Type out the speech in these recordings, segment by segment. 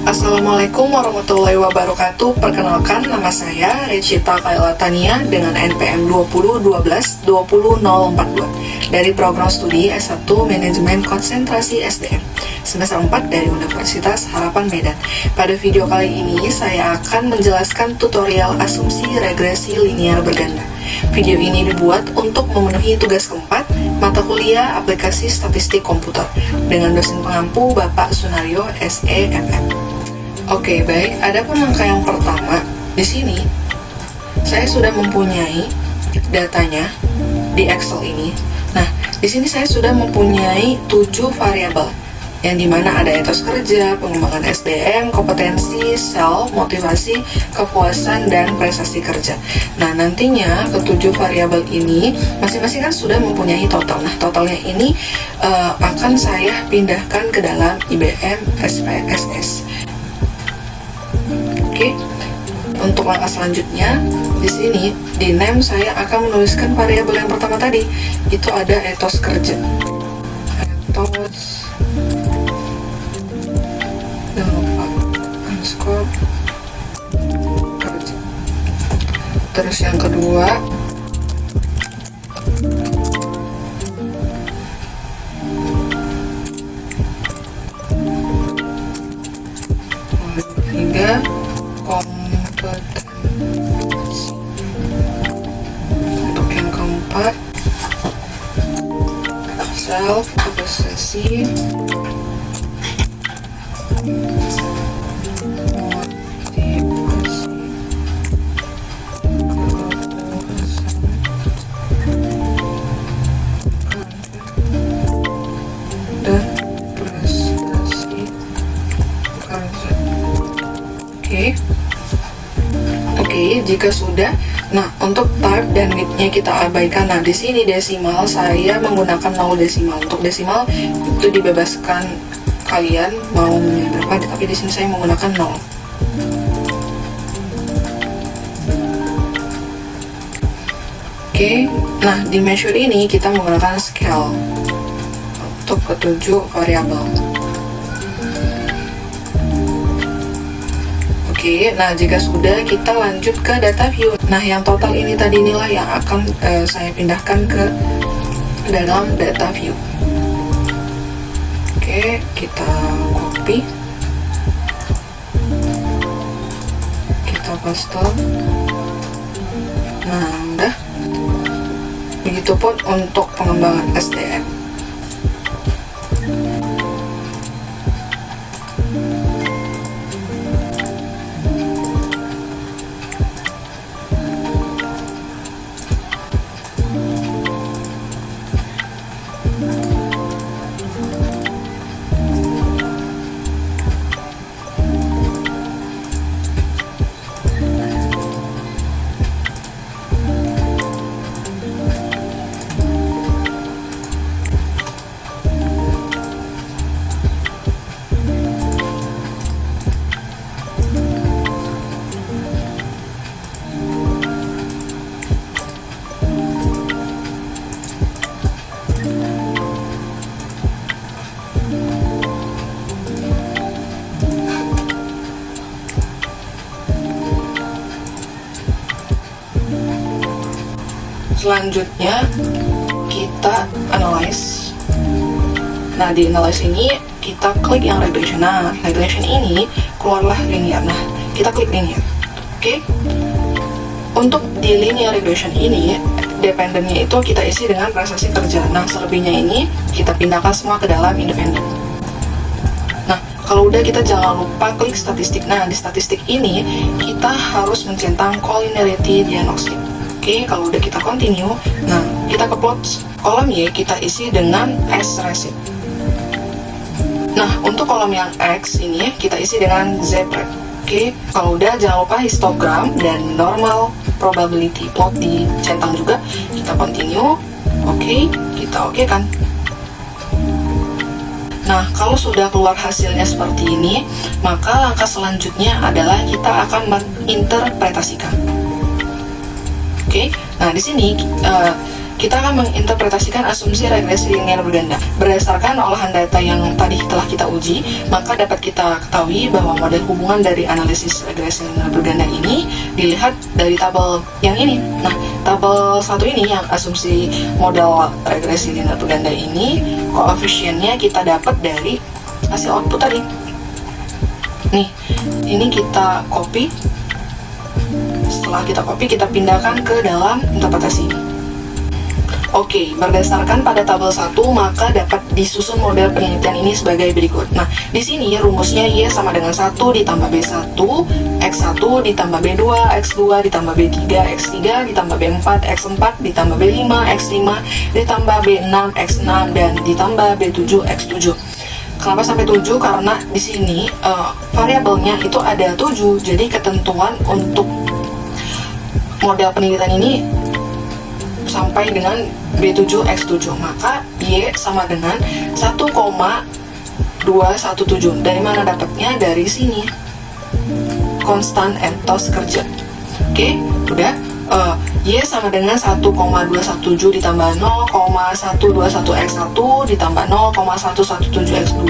Assalamualaikum warahmatullahi wabarakatuh. Perkenalkan, nama saya Recita Kaila Tania dengan NPM 2012-20042 dari program studi S1 Manajemen Konsentrasi SDM semester 4 dari Universitas Harapan Medan. Pada video kali ini saya akan menjelaskan tutorial asumsi regresi linear berganda. Video ini dibuat untuk memenuhi tugas keempat mata kuliah aplikasi statistik komputer dengan dosen pengampu Bapak Sunario SEMM. Oke, baik. Adapun langkah yang pertama, di sini saya sudah mempunyai datanya di Excel ini. Nah, di sini saya sudah mempunyai 7 variabel, yang dimana ada etos kerja, pengembangan SDM, kompetensi, sel, motivasi, kepuasan, dan prestasi kerja. Nah, nantinya ketujuh variabel ini masing-masing kan sudah mempunyai total. Nah, totalnya ini akan saya pindahkan ke dalam IBM SPSS. Oke, untuk langkah selanjutnya di sini di name saya akan menuliskan variabel yang pertama tadi, itu ada etos kerja. Etos underscore kerja. Terus yang kedua hingga kompetensi. Untuk yang keempat self obsesi, motivasi, kepuasan, dan prestasi kerja. Oke, jika sudah, nah untuk type dan width-nya kita abaikan. Nah, di sini desimal saya menggunakan 0 desimal. Untuk desimal itu dibebaskan kalian mau berapa, tapi di sini saya menggunakan 0. Oke, nah di measure ini kita menggunakan scale untuk ketujuh variabel. Oke, nah jika sudah, kita lanjut ke data view. Nah, yang total ini tadi inilah yang akan saya pindahkan ke dalam data view. Oke, kita copy, kita paste. Nah, udah. Begitupun untuk pengembangan SDM. Selanjutnya kita analyze. Nah, di analyze ini kita klik yang regression. Nah, regression ini keluarlah linear. Nah, kita klik linear. Oke. Untuk di linear regression ini, dependennya itu kita isi dengan prestasi kerja. Nah, selebihnya ini kita pindahkan semua ke dalam independen. Nah, kalau udah, kita jangan lupa klik statistik. Nah, di statistik ini kita harus mencentang collinearity diagnostic. Oke, kalau udah kita continue, nah kita ke plot kolom Y kita isi dengan S receipt. Nah, untuk kolom yang X ini kita isi dengan Z rate. Oke, kalau udah, jangan lupa histogram dan normal probability plot dicentang juga. Kita continue. Oke, kita oke kan. Nah, kalau sudah keluar hasilnya seperti ini, maka langkah selanjutnya adalah kita akan menginterpretasikan. Oke, nah di sini kita akan menginterpretasikan asumsi regresi linear berganda. Berdasarkan olahan data yang tadi telah kita uji, maka dapat kita ketahui bahwa model hubungan dari analisis regresi linear berganda ini dilihat dari tabel yang ini. Nah, tabel 1 ini yang asumsi model regresi linear berganda ini, koefisiennya kita dapat dari hasil output tadi. Nih, ini kita copy. Setelah kita copy, kita pindahkan ke dalam interpretasi ini. Oke, berdasarkan pada tabel 1, maka dapat disusun model penelitian ini sebagai berikut. Nah, di sini rumusnya Y sama dengan 1 ditambah B1, X1 ditambah B2, X2 ditambah B3, X3 ditambah B4, X4 ditambah B5, X5 ditambah B6, X6 dan ditambah B7, X7. Kenapa sampai 7? Karena di sini variabelnya itu ada 7, jadi ketentuan untuk model penelitian ini sampai dengan B7 X7, maka Y sama dengan 1,217. Dari mana dapatnya? Dari sini, konstan etos kerja. Oke, udah. Y sama dengan 1,217 ditambah 0,121 X1 ditambah 0,117 X2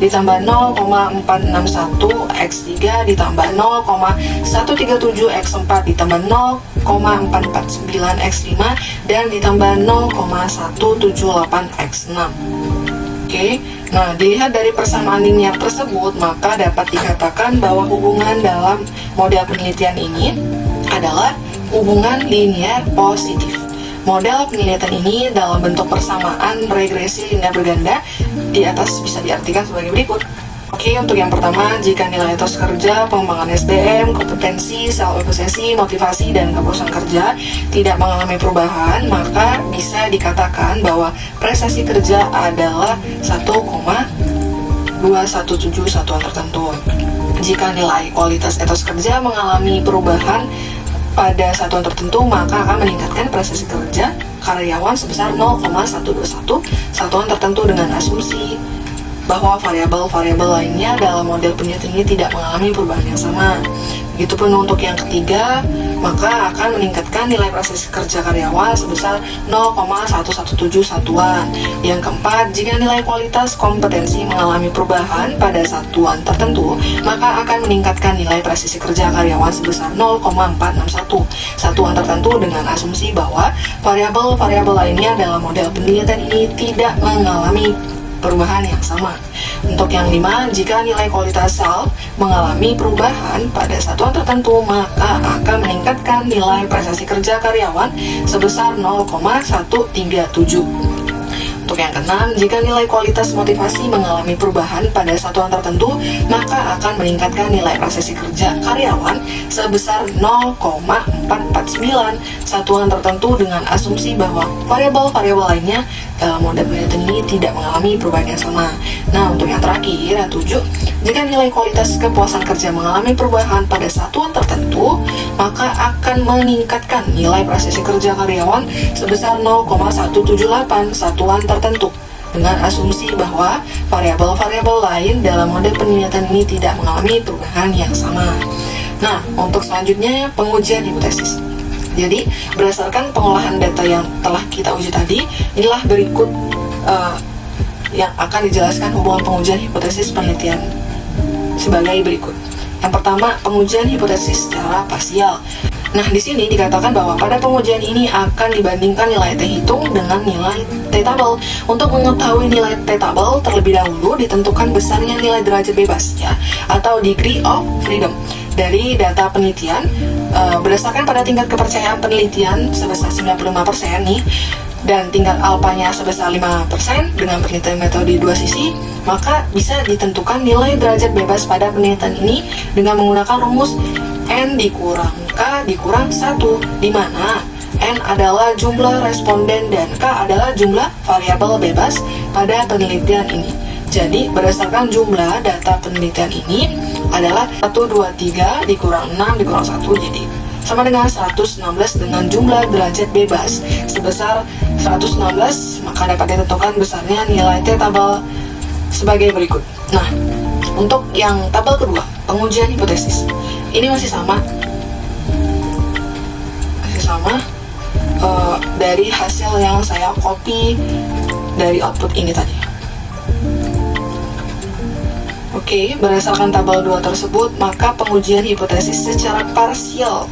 ditambah 0,461 X3 ditambah 0,137 X4 ditambah 0,449 X5 dan ditambah 0,178 X6. Oke, nah dilihat dari persamaan linear tersebut, maka dapat dikatakan bahwa hubungan dalam model penelitian ini adalah hubungan linear positif. Model penelitian ini dalam bentuk persamaan regresi linear berganda di atas bisa diartikan sebagai berikut. Oke, untuk yang pertama, jika nilai etos kerja, pengembangan SDM, kompetensi, self efisiensi, motivasi, dan kepuasan kerja tidak mengalami perubahan, maka bisa dikatakan bahwa prestasi kerja adalah 1,217 satuan tertentu. Jika nilai kualitas etos kerja mengalami perubahan pada satuan tertentu, maka akan meningkatkan prestasi kerja karyawan sebesar 0,121 satuan tertentu dengan asumsi bahwa variabel-variabel lainnya dalam model penelitian ini tidak mengalami perubahan yang sama. Begitupun untuk yang ketiga, maka akan meningkatkan nilai prestasi kerja karyawan sebesar 0,117 satuan. Yang keempat, jika nilai kualitas kompetensi mengalami perubahan pada satuan tertentu, maka akan meningkatkan nilai prestasi kerja karyawan sebesar 0,461 satuan tertentu dengan asumsi bahwa variabel-variabel lainnya dalam model penelitian ini tidak mengalami perubahan yang sama. Untuk yang 5, jika nilai kualitas self mengalami perubahan pada satuan tertentu, maka akan meningkatkan nilai prestasi kerja karyawan sebesar 0,137. Untuk yang keenam, jika nilai kualitas motivasi mengalami perubahan pada satuan tertentu, maka akan meningkatkan nilai prestasi kerja karyawan sebesar 0,449 satuan tertentu dengan asumsi bahwa variabel-variabel lainnya dalam model penelitian ini tidak mengalami perubahan yang sama. Nah, untuk yang terakhir, yang 7, jika nilai kualitas kepuasan kerja mengalami perubahan pada satuan tertentu, maka akan meningkatkan nilai prestasi kerja karyawan sebesar 0,178 satuan tertentu dengan asumsi bahwa variabel-variabel lain dalam model penelitian ini tidak mengalami perubahan yang sama. Nah, untuk selanjutnya, pengujian hipotesis. Jadi, berdasarkan pengolahan data yang telah kita uji tadi, inilah berikut yang akan dijelaskan hubungan pengujian hipotesis penelitian sebagai berikut. Yang pertama, pengujian hipotesis secara parsial. Nah, di sini dikatakan bahwa pada pengujian ini akan dibandingkan nilai T hitung dengan nilai T tabel. Untuk mengetahui nilai T tabel, terlebih dahulu ditentukan besarnya nilai derajat bebasnya atau degree of freedom dari data penelitian berdasarkan pada tingkat kepercayaan penelitian sebesar 95% nih, dan tingkat alfanya sebesar 5% dengan penelitian metode 2 sisi, maka bisa ditentukan nilai derajat bebas pada penelitian ini dengan menggunakan rumus N dikurang K dikurang 1, di mana N adalah jumlah responden dan K adalah jumlah variabel bebas pada penelitian ini. Jadi, berdasarkan jumlah data penelitian ini adalah 1, 2, 3 dikurang 6 dikurang 1, jadi sama dengan 116 dengan jumlah derajat bebas sebesar 116, maka dapat ditentukan besarnya nilai T tabel sebagai berikut. Nah, untuk yang tabel kedua, pengujian hipotesis, ini masih sama. dari hasil yang saya copy dari output ini tadi. Oke, berdasarkan tabel 2 tersebut, maka pengujian hipotesis secara parsial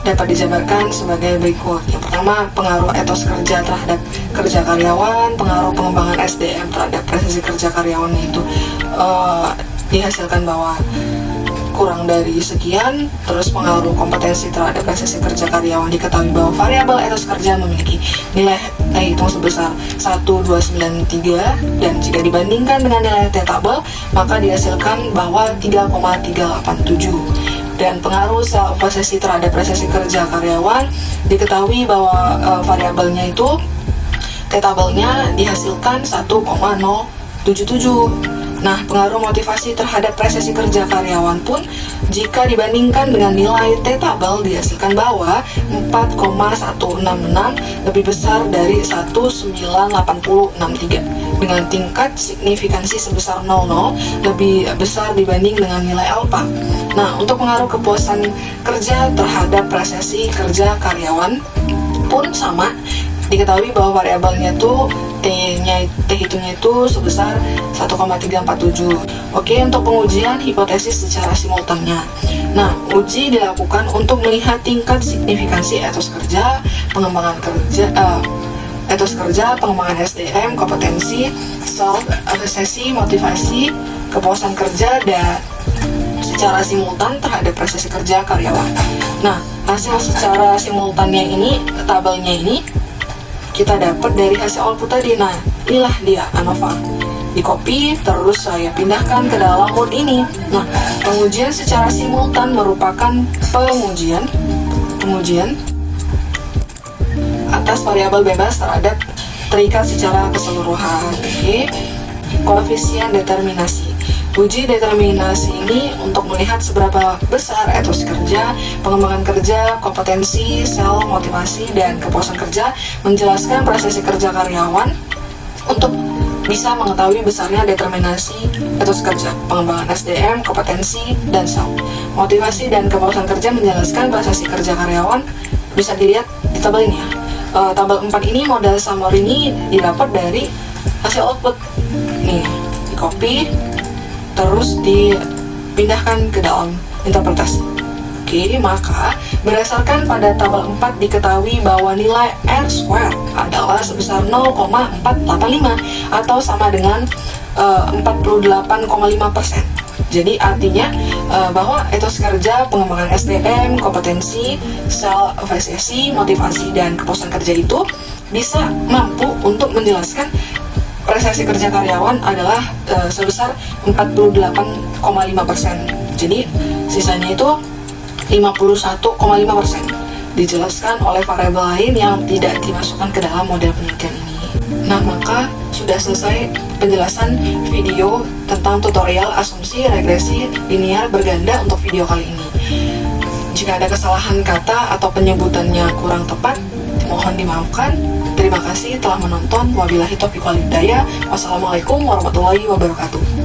dapat dijabarkan sebagai berikut. Yang pertama, pengaruh etos kerja terhadap kerja karyawan, pengaruh pengembangan SDM terhadap prestasi kerja karyawan itu dihasilkan bahwa kurang dari sekian. Terus pengaruh kompetensi terhadap prestasi kerja karyawan, diketahui bahwa variabel etos kerja memiliki nilai hitung sebesar 1293, dan jika dibandingkan dengan nilai T-tabel maka dihasilkan bahwa 3,387. Dan pengaruh self-evaluasi terhadap prestasi kerja karyawan, diketahui bahwa variabelnya itu T-tabelnya dihasilkan 1,077. Nah, pengaruh motivasi terhadap prestasi kerja karyawan pun jika dibandingkan dengan nilai T-tabel dihasilkan bahwa 4,166 lebih besar dari 198063 dengan tingkat signifikansi sebesar 00 lebih besar dibanding dengan nilai alfa. Nah, untuk pengaruh kepuasan kerja terhadap prestasi kerja karyawan pun sama, diketahui bahwa variabelnya itu T hitungnya itu sebesar 1,347. Oke, untuk pengujian hipotesis secara simultannya. Nah, uji dilakukan untuk melihat tingkat signifikansi etos kerja, pengembangan pengembangan SDM, kompetensi, self-evaluasi, motivasi, kepuasan kerja, dan secara simultan terhadap prestasi kerja karyawan. Nah, hasil secara simultannya ini, tabelnya ini kita dapat dari hasil output tadi. Nah, inilah dia ANOVA. Di copy, terus saya pindahkan ke dalam mode ini. Nah, pengujian secara simultan merupakan pengujian atas variabel bebas terhadap terikat secara keseluruhan. Oke. Koefisien determinasi. Uji determinasi ini untuk melihat seberapa besar etos kerja, pengembangan kerja, kompetensi, motivasi, dan kepuasan kerja, menjelaskan prestasi kerja karyawan untuk bisa mengetahui besarnya determinasi etos kerja, pengembangan SDM, kompetensi, dan motivasi dan kepuasan kerja, menjelaskan prestasi kerja karyawan. Bisa dilihat di tabel ini ya. Tabel 4 ini modal summary ini didapat dari hasil output. Nih, di copy, terus dipindahkan ke dalam interpretasi. Oke, maka berdasarkan pada tabel 4 diketahui bahwa nilai R² adalah sebesar 0,485 atau sama dengan 48,5%. Jadi artinya bahwa etos kerja, pengembangan SDM, kompetensi, self-evaluasi, motivasi, dan kepuasan kerja itu bisa mampu untuk menjelaskan prestasi kerja karyawan adalah sebesar 48,5%. Jadi sisanya itu 51,5% dijelaskan oleh variabel lain yang tidak dimasukkan ke dalam model penelitian ini. Nah, maka sudah selesai penjelasan video tentang tutorial asumsi regresi linear berganda untuk video kali ini. Jika ada kesalahan kata atau penyebutannya kurang tepat, mohon dimaafkan. Terima kasih telah menonton. Wabillahi taufiq wal hidayah. Wassalamualaikum warahmatullahi wabarakatuh.